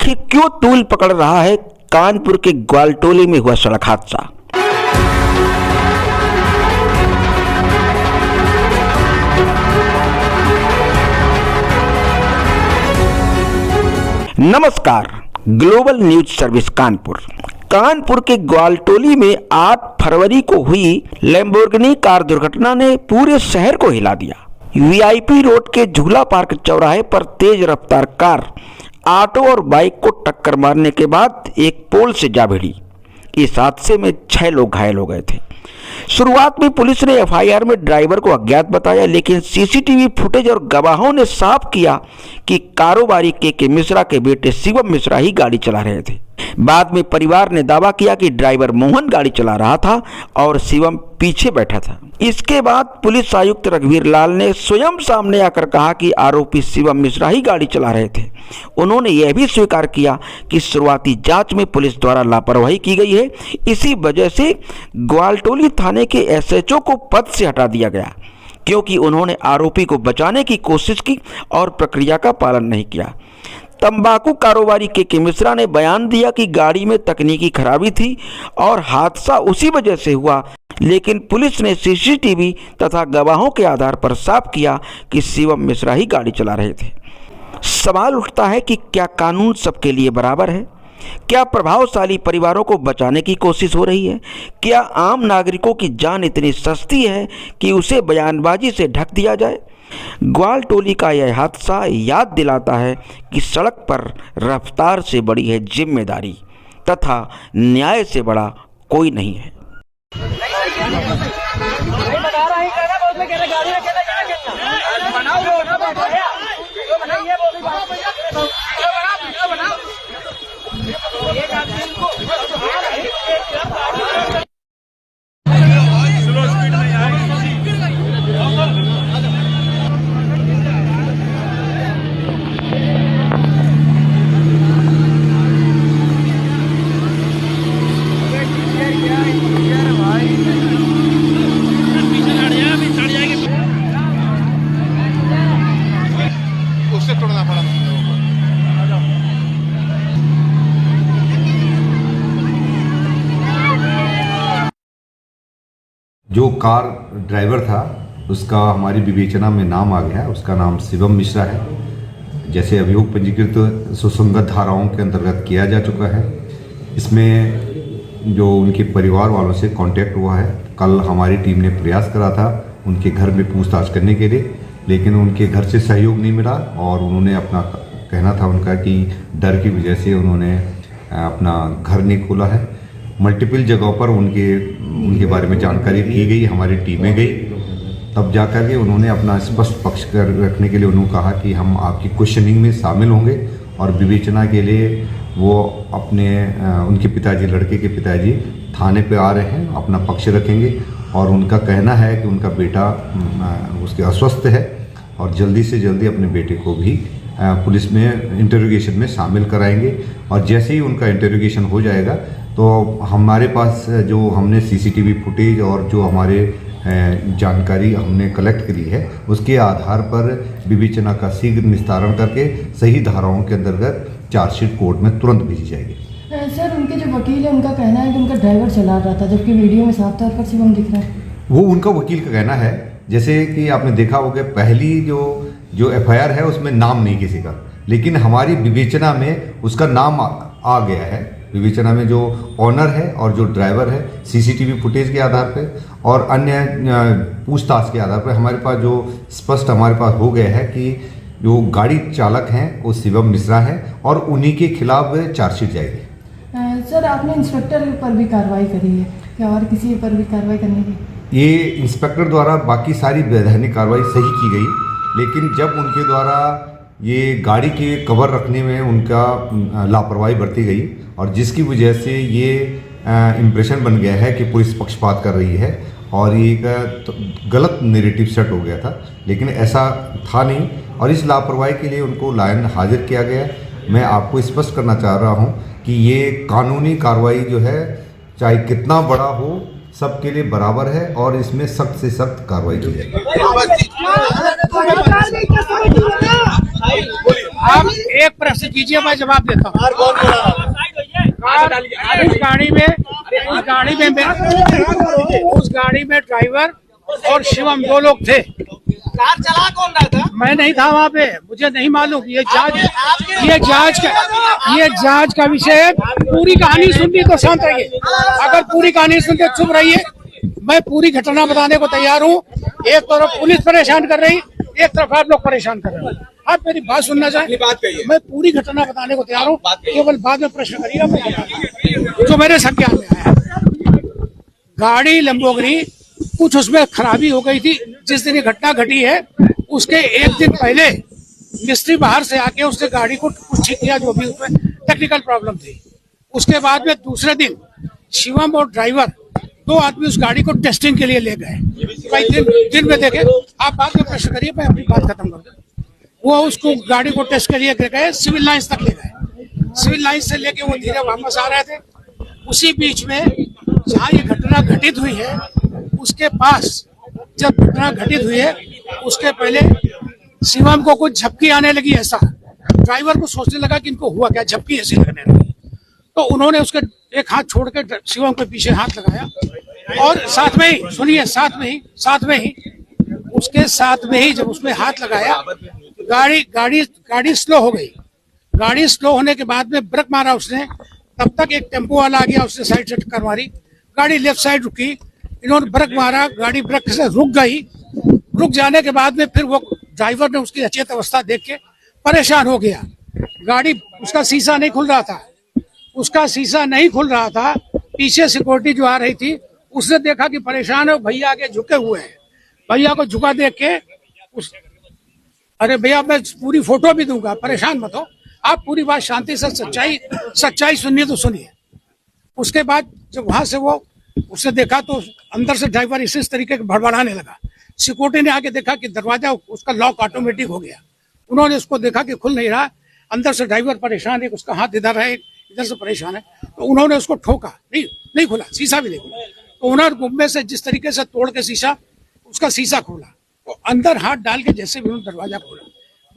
आखिर क्यों तूल पकड़ रहा है कानपुर के ग्वालटोली में हुआ सड़क हादसा। नमस्कार, ग्लोबल न्यूज सर्विस कानपुर के ग्वालटोली में 8 फरवरी को हुई लैम्बोर्गिनी कार दुर्घटना ने पूरे शहर को हिला दिया। वीआईपी रोड के झूला पार्क चौराहे पर तेज रफ्तार कार ऑटो और बाइक को टक्कर मारने के बाद एक पोल से जा भिड़ी। इस हादसे में 6 लोग घायल हो गए थे। शुरुआत में पुलिस ने एफआईआर में ड्राइवर को अज्ञात बताया, लेकिन सीसीटीवी फुटेज और गवाहों ने साफ किया कि कारोबारी के मिश्रा के बेटे शिवम मिश्रा ही गाड़ी चला रहे थे। बाद में परिवार ने दावा किया कि ड्राइवर मोहन गाड़ी चला रहा था और शिवम पीछे बैठा था। इसके बाद पुलिस आयुक्त रघुवीर लाल ने स्वयं सामने आकर कहा कि आरोपी शिवम मिश्रा ही गाड़ी चला रहे थे। उन्होंने यह भी स्वीकार किया कि शुरुआती जांच में पुलिस द्वारा लापरवाही की गई है। इसी वजह से ग्वालटोली थाने के एसएचओ को पद से हटा दिया गया, क्योंकि उन्होंने आरोपी को बचाने की कोशिश की और प्रक्रिया का पालन नहीं किया। तंबाकू कारोबारी के मिश्रा ने बयान दिया कि गाड़ी में तकनीकी खराबी थी और हादसा उसी वजह से हुआ, लेकिन पुलिस ने सीसीटीवी तथा गवाहों के आधार पर साफ किया कि शिवम मिश्रा ही गाड़ी चला रहे थे। सवाल उठता है कि क्या कानून सबके लिए बराबर है? क्या प्रभावशाली परिवारों को बचाने की कोशिश हो रही है? क्या आम नागरिकों की जान इतनी सस्ती है कि उसे बयानबाजी से ढक दिया जाए? ग्वालटोली का यह हादसा याद दिलाता है कि सड़क पर रफ्तार से बड़ी है जिम्मेदारी तथा न्याय से बड़ा कोई नहीं है। जो कार ड्राइवर था उसका हमारी विवेचना में नाम आ गया। उसका नाम शिवम मिश्रा है, जैसे अभियोग पंजीकृत सुसंगत धाराओं के अंतर्गत किया जा चुका है। इसमें जो उनके परिवार वालों से कांटेक्ट हुआ है, कल हमारी टीम ने प्रयास करा था उनके घर में पूछताछ करने के लिए, लेकिन उनके घर से सहयोग नहीं मिला और उन्होंने अपना कहना था उनका कि डर की वजह से उन्होंने अपना घर नहीं खोला है। मल्टीपल जगहों पर उनके बारे में जानकारी दी गई, हमारी टीमें गई, तब जाकर के उन्होंने अपना स्पष्ट पक्ष कर रखने के लिए उन्होंने कहा कि हम आपकी क्वेश्चनिंग में शामिल होंगे और विवेचना के लिए वो अपने उनके पिताजी, लड़के के पिताजी थाने पे आ रहे हैं, अपना पक्ष रखेंगे और उनका कहना है कि उनका बेटा उसके अस्वस्थ है और जल्दी से जल्दी अपने बेटे को भी पुलिस में इंटरोगेशन में शामिल कराएंगे। और जैसे ही उनका इंटरोगेशन हो जाएगा तो हमारे पास जो हमने सीसीटीवी फुटेज और जो हमारे जानकारी हमने कलेक्ट करी है, उसके आधार पर विवेचना का शीघ्र निस्तारण करके सही धाराओं के अंतर्गत चार्जशीट कोर्ट में तुरंत भेजी जाएगी। सर, उनके जो वकील है उनका कहना है कि उनका ड्राइवर चला रहा था, जबकि वीडियो में साफ तौर पर शिवम दिख रहा है। वो उनका वकील का कहना है। जैसे कि आपने देखा होगा, पहली जो एफआईआर है उसमें नाम नहीं किसी का, लेकिन हमारी विवेचना में उसका नाम आ गया है। विवेचना में जो ऑनर है और जो ड्राइवर है, सीसीटीवी फुटेज के आधार पे और अन्य पूछताछ के आधार पर हमारे पास जो स्पष्ट हमारे पास हो गया है कि जो गाड़ी चालक हैं वो शिवम मिश्रा है और उन्हीं के खिलाफ चार्जशीट जाएगी। सर, आपने इंस्पेक्टर पर भी कार्रवाई करी है क्या और किसी पर भी कार्रवाई करने की? ये इंस्पेक्टर द्वारा बाकी सारी वैधानिक कार्रवाई सही की गई, लेकिन जब उनके द्वारा ये गाड़ी के कवर रखने में उनका लापरवाही बरती गई और जिसकी वजह से ये इम्प्रेशन बन गया है कि पुलिस पक्षपात कर रही है और ये एक गलत नैरेटिव सेट हो गया था, लेकिन ऐसा था नहीं और इस लापरवाही के लिए उनको लायन हाजिर किया गया। मैं आपको स्पष्ट करना चाह रहा हूँ कि ये कानूनी कार्रवाई जो है, चाहे कितना बड़ा हो, सबके लिए बराबर है और इसमें सख्त से सख्त कार्रवाई की जाएगी। आप एक प्रश्न कीजिए, मैं जवाब देता हूँ। उस गाड़ी में ड्राइवर और शिवम 2 लोग थे। कार चला कौन रहा था? मैं नहीं था वहाँ पे, मुझे नहीं मालूम। ये जांच का विषय है। पूरी कहानी सुननी तो शांत रहिए, अगर पूरी कहानी सुनते चुप रहिए। मैं पूरी घटना बताने को तैयार हूँ। एक तरफ पुलिस परेशान कर रही, एक तरफ आप लोग परेशान कर रहे हैं। आप मेरी बात सुनना चाहें? बात कहिए। मैं पूरी घटना बताने को तैयार हूँ, केवल बाद में प्रश्न करिएगा जो मेरे संज्ञान में आया। गाड़ी लंबोर्गिनी कुछ उसमें खराबी हो गई थी। जिस दिन ये घटना घटी है उसके एक दिन पहले मिस्त्री बाहर से आके उसने गाड़ी को कुछ ठीक किया, जो भी उसमें टेक्निकल प्रॉब्लम थी। उसके बाद में दूसरे दिन शिवम और ड्राइवर 2 आदमी उस गाड़ी को टेस्टिंग के लिए ले गए। भाई दिन में देखे, आप बाद में प्रश्न करिए, मैं अपनी बात खत्म कर दूं। वो उसको गाड़ी को टेस्ट के लिए गए, सिविल लाइन्स तक ले गए। सिविल लाइन्स से लेके वो धीरे वापस आ रहे थे। उसी बीच में जहाँ ये घटना घटित हुई है उसके पास, जब घटना घटित हुई है उसके पहले शिवम को कुछ झपकी आने लगी। ऐसा ड्राइवर को सोचने लगा कि इनको हुआ क्या, झपकी ऐसी लगने लगी। तो उन्होंने उसके एक हाथ छोड़ के शिवम के पीछे हाथ लगाया और साथ में ही सुनिए, उसके साथ में ही जब उसमें हाथ लगाया, गाड़ी स्लो हो गई। गाड़ी स्लो होने के बाद में ब्रेक मारा उसने। तब तक एक टेम्पो वाला आ गया, उसने साइड से टक्कर मारी। गाड़ी लेफ्ट साइड रुकी, इन्होंने ब्रेक मारा, गाड़ी ब्रेक से रुक गई। रुक जाने के बाद में फिर वो ड्राइवर ने उसकी अचेत अवस्था देख के परेशान हो गया। गाड़ी, उसका शीशा नहीं खुल रहा था। पीछे सिक्योरिटी जो आ रही थी उसने देखा कि परेशान है, भैया आगे झुके हुए हैं। भैया को झुका देख के अरे भैया मैं पूरी फोटो भी दूंगा, परेशान मत हो आप, पूरी बात शांति से सच्चाई सुनिए तो सुनिए। उसके बाद जब वहां से वो उसने देखा तो अंदर से ड्राइवर इसी तरीके के भड़बड़ाने लगा। सिक्योरिटी ने आके देखा कि दरवाजा उसका लॉक ऑटोमेटिक हो गया। उन्होंने उसको देखा कि खुल नहीं रहा, अंदर से ड्राइवर परेशान है, उसका हाथ इधर है इधर से परेशान है। तो उन्होंने उसको ठोका, नहीं खुला, शीशा भी नहीं खुला। तो उन्होंने गुम्बे से जिस तरीके से तोड़ के उसका शीशा खोला, तो अंदर हाथ डाल के जैसे भी उन्होंने दरवाजा खोला,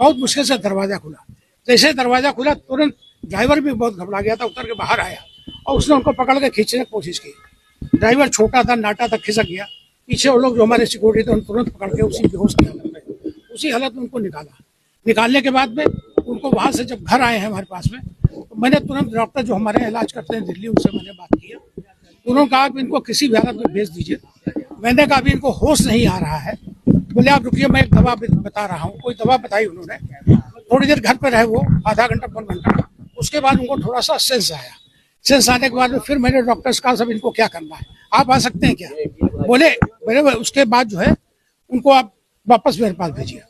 बहुत मुश्किल से दरवाजा खुला। जैसे दरवाजा खुला तुरंत ड्राइवर भी बहुत घबरा गया था, उतर के बाहर आया और उसने उनको पकड़ के खींचने की कोशिश की। ड्राइवर छोटा था, नाटा तक खिसक गया। पीछे वो लोग जो हमारे सिक्योरिटी थे उन्होंने तुरंत पकड़ के उसी बेहोश की हालत में, उसी हालत में उनको निकालने के बाद में उनको वहां से जब घर आए हैं हमारे पास में, तो मैंने तुरंत डॉक्टर जो हमारे इलाज करते हैं दिल्ली, उनसे मैंने बात किया। उन्होंने कहा कि इनको किसी भी हालत में भेज दीजिए। मैंने कहा अभी इनको होश नहीं आ रहा है। बोले आप रुकिए, मैं एक दवा बता रहा हूँ। कोई दवा बताई उन्होंने। थोड़ी देर घर पे रहे वो, आधा घंटा 1 घंटा। उसके बाद उनको थोड़ा सा सेंस आया। सेंस आने के बाद फिर मैंने डॉक्टर से कहा सब इनको क्या करना है, आप आ सकते हैं क्या? बोले उसके बाद जो है उनको आप वापस मेरे पास भेजिए।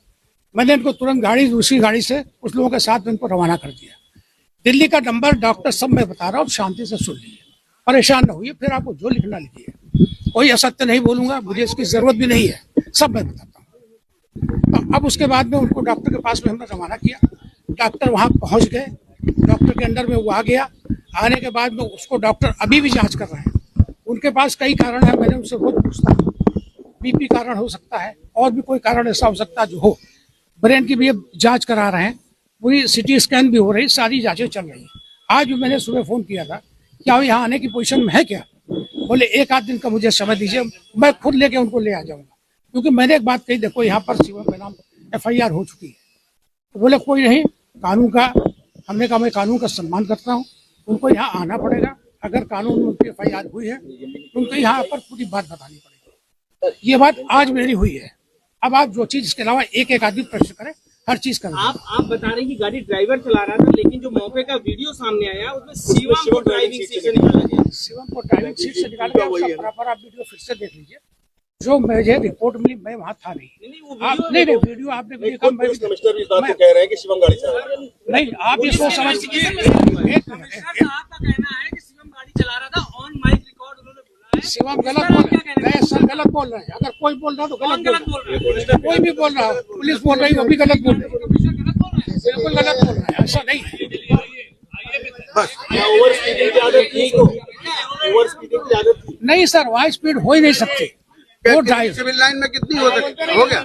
मैंने इनको तुरंत दूसरी गाड़ी से कुछ लोगों के साथ इनको रवाना कर दिया। दिल्ली का नंबर डॉक्टर सब मैं बता रहा हूँ, शांति से सुन लीजिए, परेशान न होइए। फिर आपको जो लिखना लिखिए, कोई असत्य नहीं बोलूंगा, मुझे इसकी जरूरत भी नहीं है, सब मैं बताता हूँ। तो अब उसके बाद में उनको डॉक्टर के पास में हमने रवाना किया। डॉक्टर वहां पहुंच गए, डॉक्टर के अंडर में वो आ गया। आने के बाद में उसको डॉक्टर अभी भी जांच कर रहे हैं। उनके पास कई कारण है, मैंने उनसे बहुत पूछता हूँ। बीपी कारण हो सकता है, और भी कोई कारण ऐसा हो सकता है जो हो। ब्रेन की भी जांच करा रहे हैं, पूरी सिटी स्कैन भी हो रही, सारी जांचें चल रही हैं। आज भी मैंने सुबह फोन किया था, क्या वो यहाँ आने की पोजीशन में है क्या? बोले 1 आध दिन का मुझे समय दीजिए, मैं खुद लेके उनको ले आ जाऊंगा। क्योंकि मैंने एक बात कही, देखो यहाँ पर शिवम के नाम FIR हो चुकी है। तो बोले कोई नहीं, कानून का, हमने कहा मैं कानून का सम्मान करता हूँ, उनको यहाँ आना पड़ेगा। अगर कानून में उनकी FIR हुई है तो उनको यहाँ पर पूरी बात बतानी पड़ेगी। ये बात आज मेरी हुई है। अब आप जो चीज इसके अलावा एक आदमी प्रश्न करें, हर चीज करें। आप बता रहे हैं कि गाड़ी ड्राइवर चला रहा था, लेकिन जो मौके का वीडियो सामने आया उसमें शिवम को ड्राइविंग सीट से निकाला गया। शिवम को ड्राइविंग सीट से निकाला गया, उसका प्रॉपर आप वीडियो फिर से देख लीजिए। जो मुझे रिपोर्ट मिली, मैं वहाँ था नहीं। नहीं वीडियो आपने देखा, कमिश्नर भी इस बात को कह रहे हैं कि शिवम गाड़ी चला रहा है। नहीं, आप इसको समझ, आपका कहना है कि शिवम गाड़ी चला रहा था, ऑन माइक रिकॉर्ड उन्होंने बोला है। शिवम गलत बोल रहे हैं, सर गलत बोल रहे हैं। अगर कोई बोल रहा तो गलत बोल रहा है, कोई भी बोल रहा है, पुलिस बोल रही है वो भी गलत बोल रही है, बिल्कुल गलत बोल रहे हैं, ऐसा नहीं है। ओवर स्पीडिंग की आदत थी, ओवर स्पीडिंग की आदत थी। नहीं सर, वहाँ स्पीड हो ही नहीं सकती। वो ड्राइवर सिविल लाइन में कितनी हो सकती हो गया?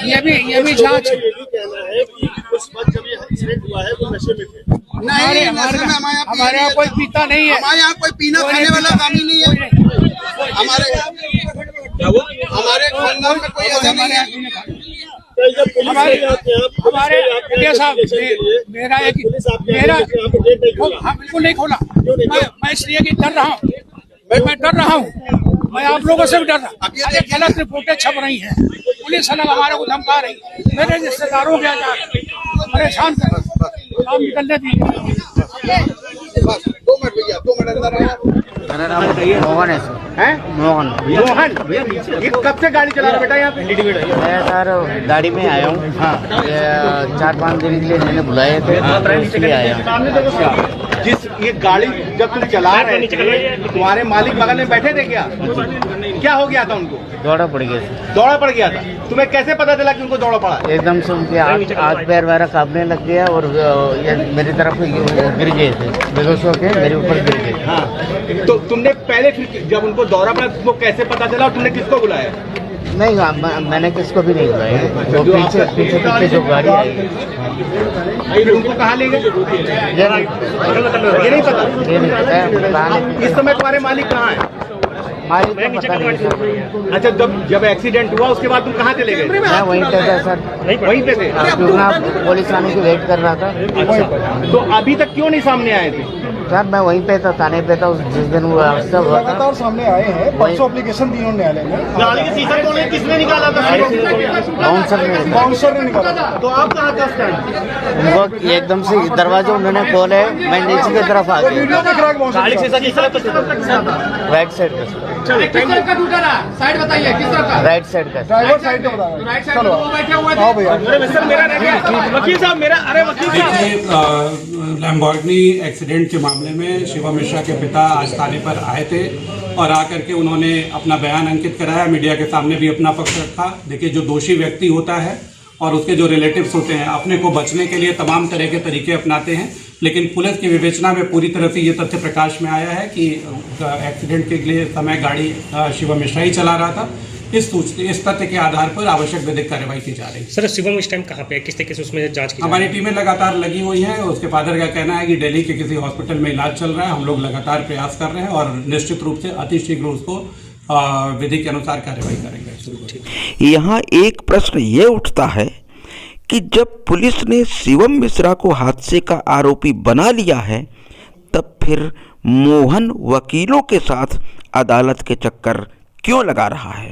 ये भी जांच ये भी कहना है कि उस वक्त जब ये एक्सीडेंट हुआ है वो नशे में थे। हमारे यहाँ कोई पीता नहीं है, हमारे यहाँ कोई पीना खाने वाला काम ही नहीं है। हमारे खानदान में कोई ऐसा नहीं है। हमारे इंडिया साहब मेरा बिल्कुल नहीं खोला। मैं इसलिए कि डर रहा हूँ, मैं डर रहा हूँ, मैं आप लोगों से भी डर रहा हूँ। ये गलत रिपोर्टें छप रही हैं, पुलिस अलग हमारे को धमका रही है, मेरे रिश्तेदारों के परेशान कर काम निकलने दीजिए। 2 मिनट भैया, 2 मिनट अंदर आया। मोहन है सर। मोहन, ये कब से गाड़ी चला रहा बेटा यहाँ पे? मैं सर गाड़ी में आया हूँ। हाँ, 4-5 दिन के लिए मैंने बुलाए थे, इसलिए आया हूँ। जिस ये गाड़ी जब तुम चला रहे थे तुम्हारे मालिक बगल में बैठे थे क्या? क्या हो गया था उनको? दौड़ा पड़ गया सर। दौड़ा पड़ गया था। तुम्हें कैसे पता चला कि उनको दौड़ा पड़ा? एकदम से उनके हाथ पैर वगैरह कांपने लग गया और ये मेरी तरफ गिर गए थे, बेहोश होके मेरे ऊपर गिर गए। हाँ, तो तुमने पहले फिर जब उनको दौरा पड़ा तुमको कैसे पता चला और तुमने किसको बुलाया? नहीं, मैंने किसको भी नहीं बुलाया। जो पीछे जो गाड़ी आई फिर उनको कहाँ ले गए? ये नहीं पता। इस समय तुम्हारे मालिक कहाँ है? मालिक को पता नहीं सर। अच्छा, जब एक्सीडेंट हुआ उसके बाद तुम कहाँ चले गए? मैं वहीं पे था सर, वहीं पे थे। क्योंकि पुलिस आने की वेट कर रहा था। तो अभी तक क्यों नहीं सामने आए थे? सर मैं वहीं पे था, थाने पे था जिस दिन वो हादसा हुआ था। लगातार सामने आए हैं, परसों एप्लीकेशन दी उन्होंने न्यायालय में। गाड़ी के शीशा तोड़ने किसने निकाला था? बाउंसर ने निकाला था। तो आप कहाँ था उस टाइम? उनको एकदम से दरवाजा उन्होंने खोले, मैं नीचे की तरफ आ गया। गाड़ी शीशा किस तरफ? राइट साइड का किस तरफ का टूटा रहा? साइड बताइए किस तरफ का? राइट साइड का। ड्राइवर साइड का बता। राइट साइड में बैठे हुए हाँ भैया। थे। सर मेरा वकील साहब मेरा, अरे वकील देखिए, लैम्बोर्गिनी एक्सीडेंट के मामले में शिवम मिश्रा के पिता आज थाने पर आए थे और आकर के उन्होंने अपना बयान अंकित कराया, मीडिया के सामने भी अपना पक्ष रखा। देखिए, जो दोषी व्यक्ति होता है और उसके जो रिलेटिव्स होते हैं अपने को बचने के लिए तमाम तरह के तरीके अपनाते हैं, लेकिन पुलिस की विवेचना में पूरी तरह से ये तथ्य प्रकाश में आया है कि एक्सीडेंट के लिए समय गाड़ी शिवम मिश्रा ही चला रहा था। इस तथ्य के आधार पर आवश्यक विधिक कार्रवाई की जा रही है। सर शिवम इस टाइम कहाँ पे है, किस तरीके से उसमें जांच की? हमारी टीमें लगातार लगी हुई हैं। उसके फादर का कहना है कि दिल्ली के किसी हॉस्पिटल में इलाज चल रहा है। हम लोग लगातार प्रयास कर रहे हैं और निश्चित रूप से अतिशीघ्र उसको विधि के अनुसार कार्रवाई करेंगे। यहाँ एक प्रश्न ये उठता है कि जब पुलिस ने शिवम मिश्रा को हादसे का आरोपी बना लिया है, तब फिर मोहन वकीलों के साथ अदालत के चक्कर क्यों लगा रहा है?